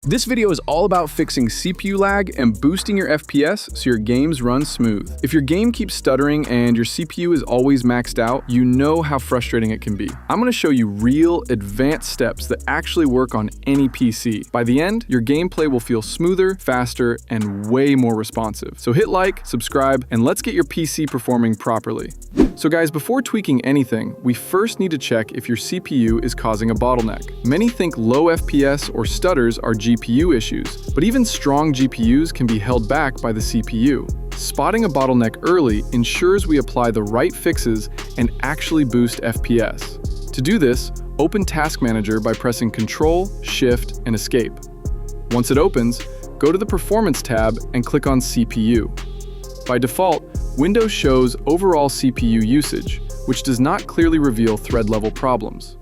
This video is all about fixing CPU lag and boosting your FPS so your games run smooth. If your game keeps stuttering and your CPU is always maxed out, you know how frustrating it can be. I'm going to show you real, advanced steps that actually work on any PC. By the end, your gameplay will feel smoother, faster, and way more responsive. So hit like, subscribe, and let's get your PC performing properly. So guys, before tweaking anything, we first need to check if your CPU is causing a bottleneck. Many think low FPS or stutters are GPU issues, but even strong GPUs can be held back by the CPU. Spotting a bottleneck early ensures we apply the right fixes and actually boost FPS. To do this, open Task Manager by pressing Ctrl, Shift, and Escape. Once it opens, go to the Performance tab and click on CPU. By default, Windows shows overall CPU usage, which does not clearly reveal thread-level problems.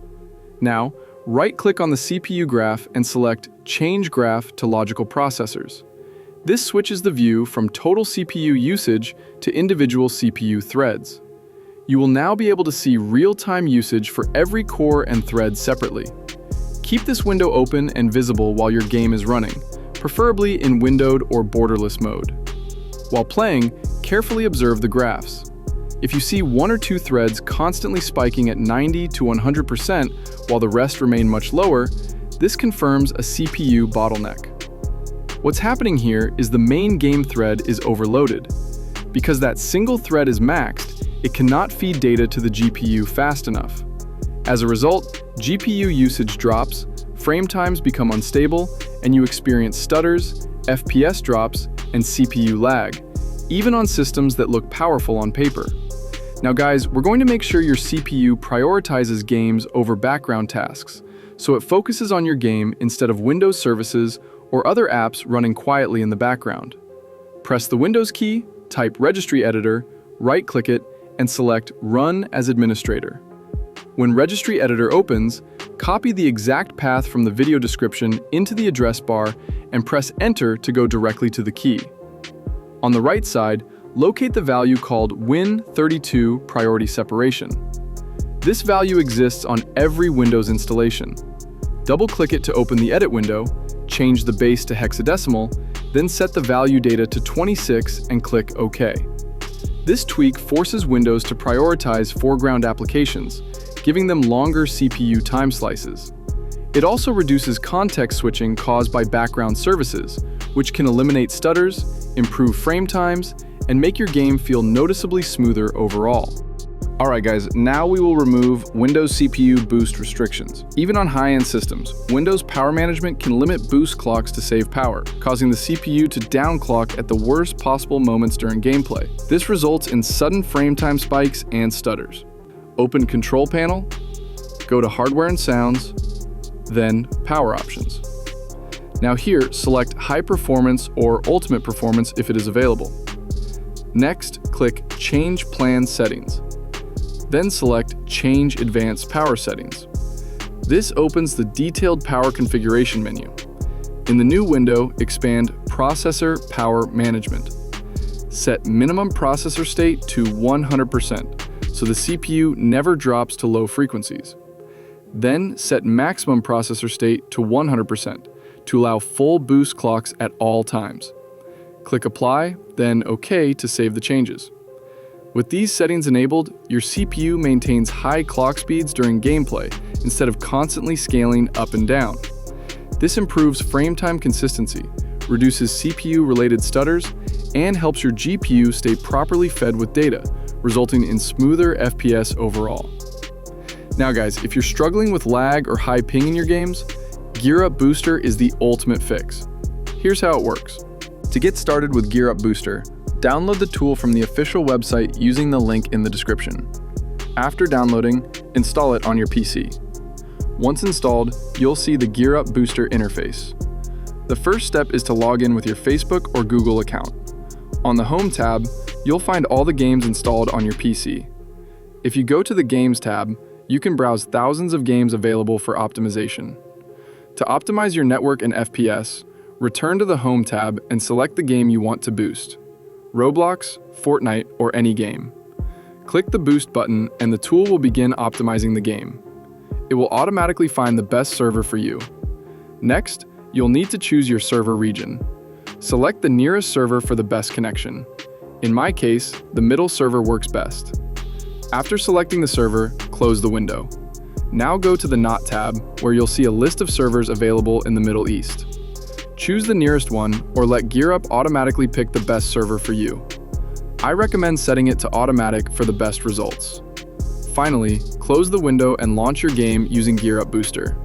Now, right-click on the CPU graph and select Change Graph to Logical Processors. This switches the view from total CPU usage to individual CPU threads. You will now be able to see real-time usage for every core and thread separately. Keep this window open and visible while your game is running, preferably in windowed or borderless mode. While playing, carefully observe the graphs. If you see one or two threads constantly spiking at 90 to 100% while the rest remain much lower, this confirms a CPU bottleneck. What's happening here is the main game thread is overloaded. Because that single thread is maxed, it cannot feed data to the GPU fast enough. As a result, GPU usage drops, frame times become unstable, and you experience stutters, FPS drops, and CPU lag, even on systems that look powerful on paper. Now guys, we're going to make sure your CPU prioritizes games over background tasks, so it focuses on your game instead of Windows services or other apps running quietly in the background. Press the Windows key, type Registry Editor, right-click it, and select Run as Administrator. When Registry Editor opens, copy the exact path from the video description into the address bar and press Enter to go directly to the key. On the right side, locate the value called Win32 Priority Separation. This value exists on every Windows installation. Double-click it to open the edit window, change the base to hexadecimal, then set the value data to 26 and click OK. This tweak forces Windows to prioritize foreground applications, giving them longer CPU time slices. It also reduces context switching caused by background services, which can eliminate stutters, improve frame times, and make your game feel noticeably smoother overall. Alright guys, now we will remove Windows CPU boost restrictions. Even on high-end systems, Windows Power Management can limit boost clocks to save power, causing the CPU to downclock at the worst possible moments during gameplay. This results in sudden frame time spikes and stutters. Open Control Panel, go to Hardware and Sounds, then Power Options. Now here, select High Performance or Ultimate Performance if it is available. Next, click Change Plan Settings. Then select Change Advanced Power Settings. This opens the detailed power configuration menu. In the new window, expand Processor Power Management. Set minimum processor state to 100%, so the CPU never drops to low frequencies. Then set maximum processor state to 100% to allow full boost clocks at all times. Click Apply, then OK to save the changes. With these settings enabled, your CPU maintains high clock speeds during gameplay instead of constantly scaling up and down. This improves frame time consistency, reduces CPU-related stutters, and helps your GPU stay properly fed with data, resulting in smoother FPS overall. Now guys, if you're struggling with lag or high ping in your games, GearUp Booster is the ultimate fix. Here's how it works. To get started with GearUp Booster, download the tool from the official website using the link in the description. After downloading, install it on your PC. Once installed, you'll see the GearUp Booster interface. The first step is to log in with your Facebook or Google account. On the Home tab, you'll find all the games installed on your PC. If you go to the Games tab, you can browse thousands of games available for optimization. To optimize your network and FPS, return to the Home tab and select the game you want to boost. Roblox, Fortnite, or any game. Click the Boost button and the tool will begin optimizing the game. It will automatically find the best server for you. Next, you'll need to choose your server region. Select the nearest server for the best connection. In my case, the middle server works best. After selecting the server, close the window. Now go to the Not tab, where you'll see a list of servers available in the Middle East. Choose the nearest one, or let GearUp automatically pick the best server for you. I recommend setting it to automatic for the best results. Finally, close the window and launch your game using GearUp Booster.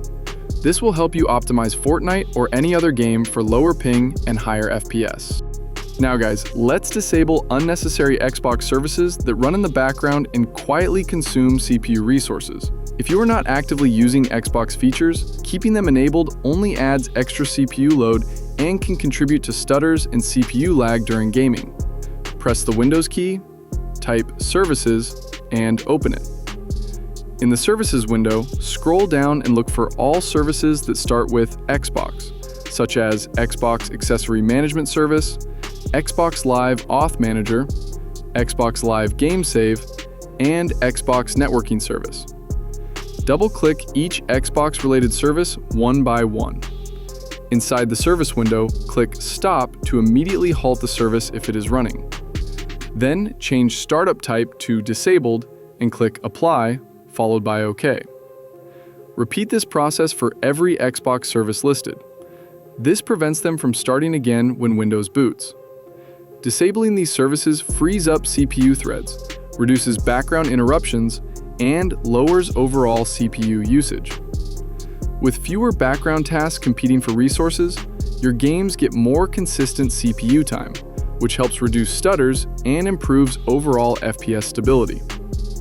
This will help you optimize Fortnite or any other game for lower ping and higher FPS. Now guys, let's disable unnecessary Xbox services that run in the background and quietly consume CPU resources. If you are not actively using Xbox features, keeping them enabled only adds extra CPU load and can contribute to stutters and CPU lag during gaming. Press the Windows key, type Services, and open it. In the Services window, scroll down and look for all services that start with Xbox, such as Xbox Accessory Management Service, Xbox Live Auth Manager, Xbox Live Game Save, and Xbox Networking Service. Double-click each Xbox-related service one by one. Inside the service window, click Stop to immediately halt the service if it is running. Then change Startup Type to Disabled and click Apply, followed by OK. Repeat this process for every Xbox service listed. This prevents them from starting again when Windows boots. Disabling these services frees up CPU threads, reduces background interruptions, and lowers overall CPU usage. With fewer background tasks competing for resources, your games get more consistent CPU time, which helps reduce stutters and improves overall FPS stability.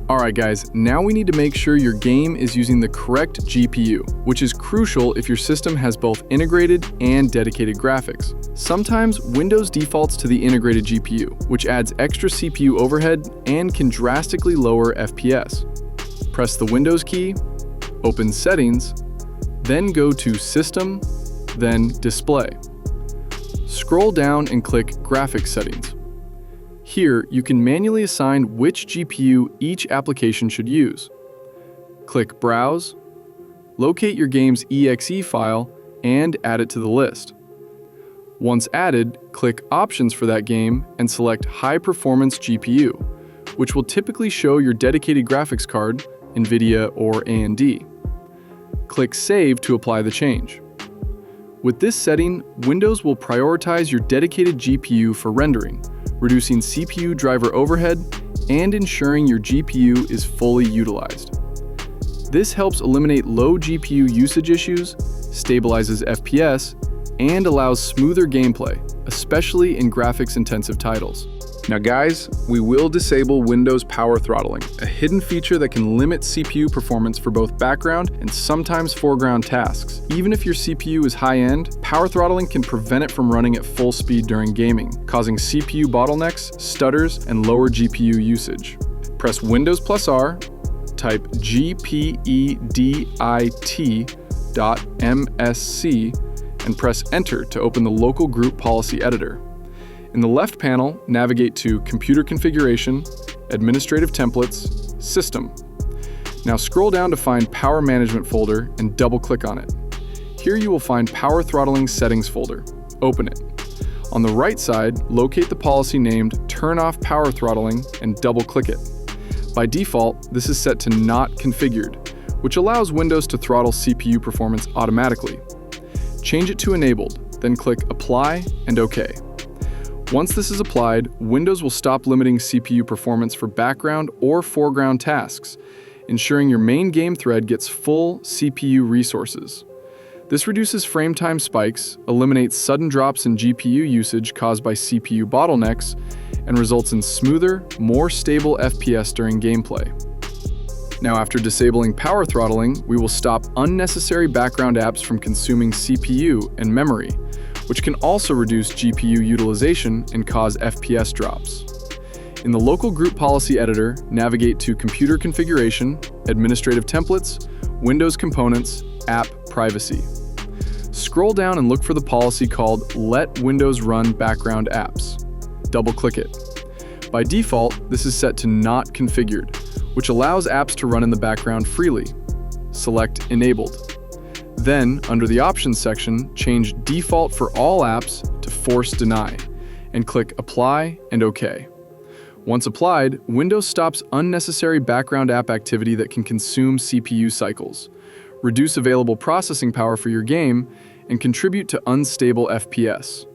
Alright guys, now we need to make sure your game is using the correct GPU, which is crucial if your system has both integrated and dedicated graphics. Sometimes Windows defaults to the integrated GPU, which adds extra CPU overhead and can drastically lower FPS. Press the Windows key, open Settings, then go to System, then Display. Scroll down and click Graphics Settings. Here, you can manually assign which GPU each application should use. Click Browse, locate your game's exe file, and add it to the list. Once added, click Options for that game and select High Performance GPU, which will typically show your dedicated graphics card, NVIDIA or AMD. Click Save to apply the change. With this setting, Windows will prioritize your dedicated GPU for rendering, reducing CPU driver overhead, and ensuring your GPU is fully utilized. This helps eliminate low GPU usage issues, stabilizes FPS, and allows smoother gameplay, especially in graphics-intensive titles. Now guys, we will disable Windows Power Throttling, a hidden feature that can limit CPU performance for both background and sometimes foreground tasks. Even if your CPU is high-end, power throttling can prevent it from running at full speed during gaming, causing CPU bottlenecks, stutters, and lower GPU usage. Press Windows+R, type gpedit.msc, and press Enter to open the local group policy editor. In the left panel, navigate to Computer Configuration, Administrative Templates, System. Now scroll down to find Power Management folder and double-click on it. Here you will find Power Throttling Settings folder. Open it. On the right side, locate the policy named Turn Off Power Throttling and double-click it. By default, this is set to Not Configured, which allows Windows to throttle CPU performance automatically. Change it to Enabled, then click Apply and OK. Once this is applied, Windows will stop limiting CPU performance for background or foreground tasks, ensuring your main game thread gets full CPU resources. This reduces frame time spikes, eliminates sudden drops in GPU usage caused by CPU bottlenecks, and results in smoother, more stable FPS during gameplay. Now after disabling power throttling, we will stop unnecessary background apps from consuming CPU and memory, which can also reduce GPU utilization and cause FPS drops. In the local group policy editor, navigate to Computer Configuration, Administrative Templates, Windows Components, App Privacy. Scroll down and look for the policy called Let Windows Run Background Apps. Double-click it. By default, this is set to Not Configured, which allows apps to run in the background freely. Select Enabled. Then, under the Options section, change Default for all apps to Force Deny, and click Apply and OK. Once applied, Windows stops unnecessary background app activity that can consume CPU cycles, reduce available processing power for your game, and contribute to unstable FPS.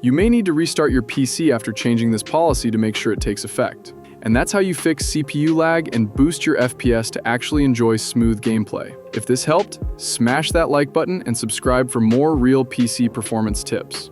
You may need to restart your PC after changing this policy to make sure it takes effect. And that's how you fix CPU lag and boost your FPS to actually enjoy smooth gameplay. If this helped, smash that like button and subscribe for more real PC performance tips.